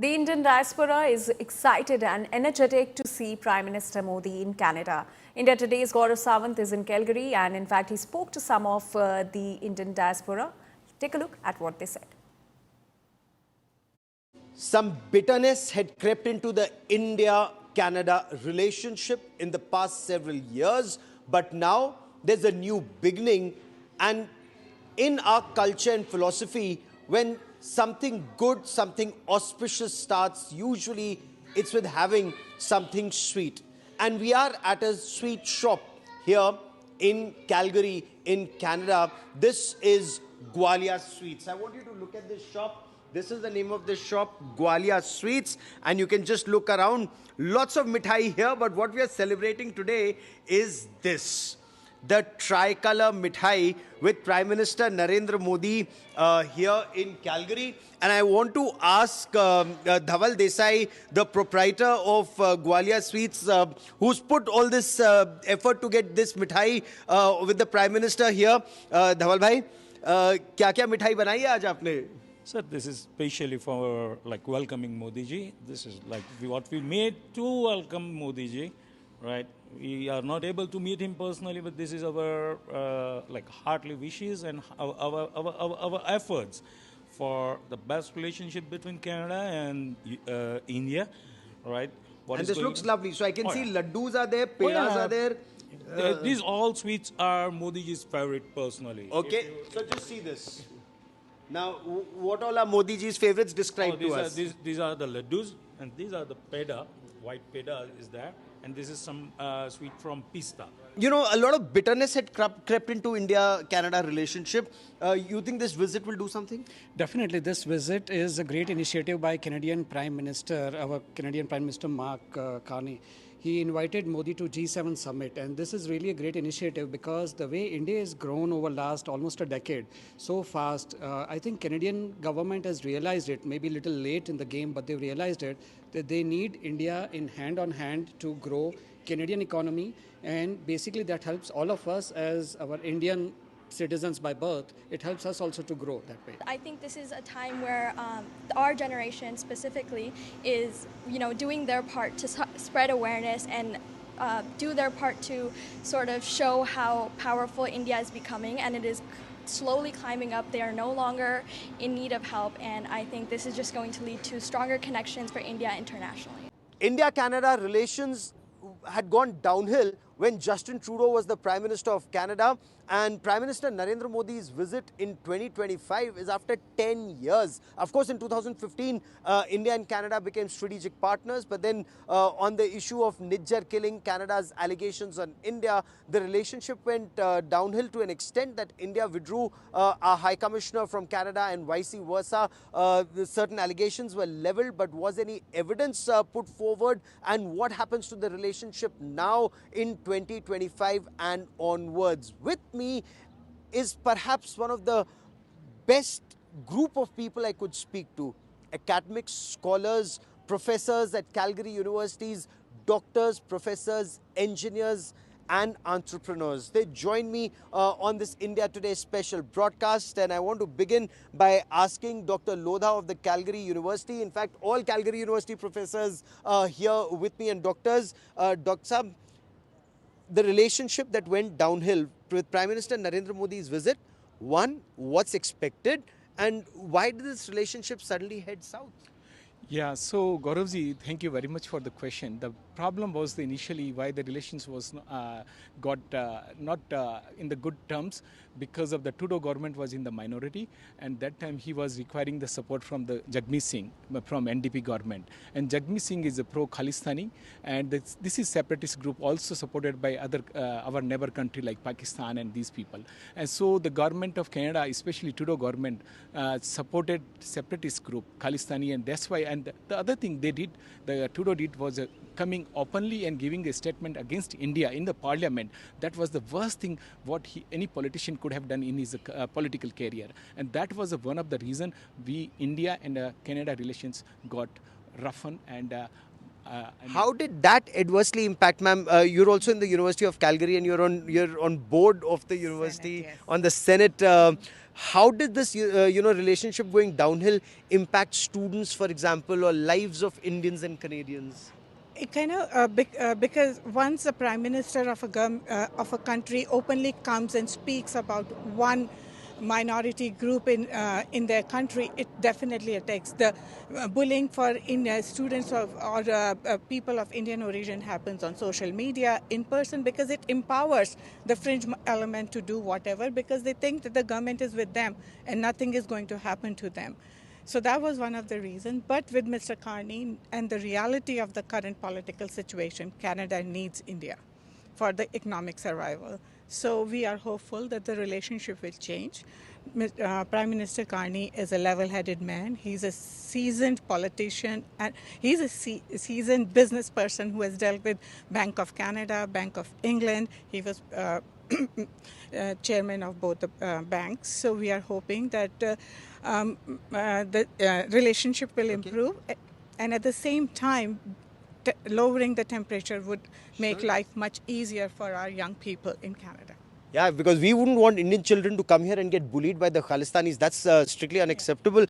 The Indian diaspora is excited and energetic to see Prime Minister Modi in Canada. India Today's Gaurav Sawant is in Calgary and in fact he spoke to some of the Indian diaspora. Take a look at what they said. Some bitterness had crept into the India-Canada relationship in the past several years, but now there's a new beginning. And in our culture and philosophy, when something good, something auspicious starts, usually it's with having something sweet. And we are at a sweet shop here in Calgary, in Canada. This is Gwalia Sweets. I want you to look at this shop. This is the name of this shop, Gwalia Sweets, and you can just look around. Lots of mithai here, but what we are celebrating today is this. The tricolor mithai with Prime Minister Narendra Modi here in Calgary. And I want to ask Dhaval Desai, the proprietor of Gwalia Sweets, who's put all this effort to get this mithai with the Prime Minister here. Dhaval bhai, क्या-क्या मिठाई बनाई है आज आपने? Sir, this is specially for welcoming Modi ji. This is what we made to welcome Modi ji, right? We are not able to meet him personally, but this is our heartily wishes and our efforts for the best relationship between Canada and India, right? And this looks lovely. So I can see laddus are there, pedas are there. These all sweets are Modi ji's favorite personally. Okay, so just see this. Now, what all are Modi ji's favorites? Describe to us. These are the laddus, and these are the peda. White peda is there, and this is some sweet from pista. You know, a lot of bitterness had crept into India-Canada relationship. You think this visit will do something? Definitely, this visit is a great initiative by Canadian Prime Minister, our Canadian Prime Minister Mark Carney. He invited Modi to G7 summit, and this is really a great initiative because the way India has grown over last almost a decade so fast, I think Canadian government has realized it, maybe a little late in the game, but they've realized it, that they need India in hand on hand to grow Canadian economy, and basically that helps all of us as our Indian citizens by birth. It helps us also to grow that way. I think this is a time where our generation specifically is, doing their part to spread awareness and do their part to sort of show how powerful India is becoming, and it is slowly climbing up. They are no longer in need of help, and I think this is just going to lead to stronger connections for India internationally. India-Canada relations had gone downhill when Justin Trudeau was the Prime Minister of Canada, and Prime Minister Narendra Modi's visit in 2025 is after 10 years. Of course, in 2015, India and Canada became strategic partners, but then on the issue of Nijjar killing, Canada's allegations on India, the relationship went downhill to an extent that India withdrew our High Commissioner from Canada and vice versa. Certain allegations were leveled, but was any evidence put forward? And what happens to the relationship now in 2025 and onwards? With me is perhaps one of the best group of people I could speak to. Academics, scholars, professors at Calgary universities, doctors, professors, engineers and entrepreneurs. They join me on this India Today special broadcast, and I want to begin by asking Dr. Lodha of the Calgary University. In fact, all Calgary University professors here with me and doctors. Dr. Saab, the relationship that went downhill with Prime Minister Narendra Modi's visit, one, what's expected, and why did this relationship suddenly head south? Yeah, so Gauravji, thank you very much for the question. The problem was initially why the relations was not in the good terms because of the Trudeau government was in the minority, and that time he was requiring the support from the Jagmeet Singh from NDP government. And Jagmeet Singh is a pro-Khalistani, and this is separatist group also supported by other our neighbor country like Pakistan and these people. And so the government of Canada, especially Trudeau government, supported separatist group Khalistani, and that's why. And the other thing the Trudeau did was coming openly and giving a statement against India in the parliament. That was the worst thing what any politician could have done in his political career. And that was one of the reasons India and Canada relations got roughened, and How did that adversely impact, ma'am? You're also in the University of Calgary, and you're on board of the university, Senate, yes. on the Senate. How did this relationship going downhill impact students, for example, or lives of Indians and Canadians? It kind of because once the prime minister of a country openly comes and speaks about one minority group in their country, it definitely attacks. The bullying for students or people of Indian origin happens on social media, in person, because it empowers the fringe element to do whatever, because they think that the government is with them and nothing is going to happen to them. So that was one of the reasons. But with Mr. Carney and the reality of the current political situation, Canada needs India for the economic survival. So we are hopeful that the relationship will change. Prime Minister Carney is a level-headed man. He's a seasoned politician, and he's a seasoned business person who has dealt with Bank of Canada, Bank of England. He was chairman of both the banks. So we are hoping that the relationship will improve, and at the same time, lowering the temperature would make life much easier for our young people in Canada. Yeah, because we wouldn't want Indian children to come here and get bullied by the Khalistanis. That's strictly unacceptable.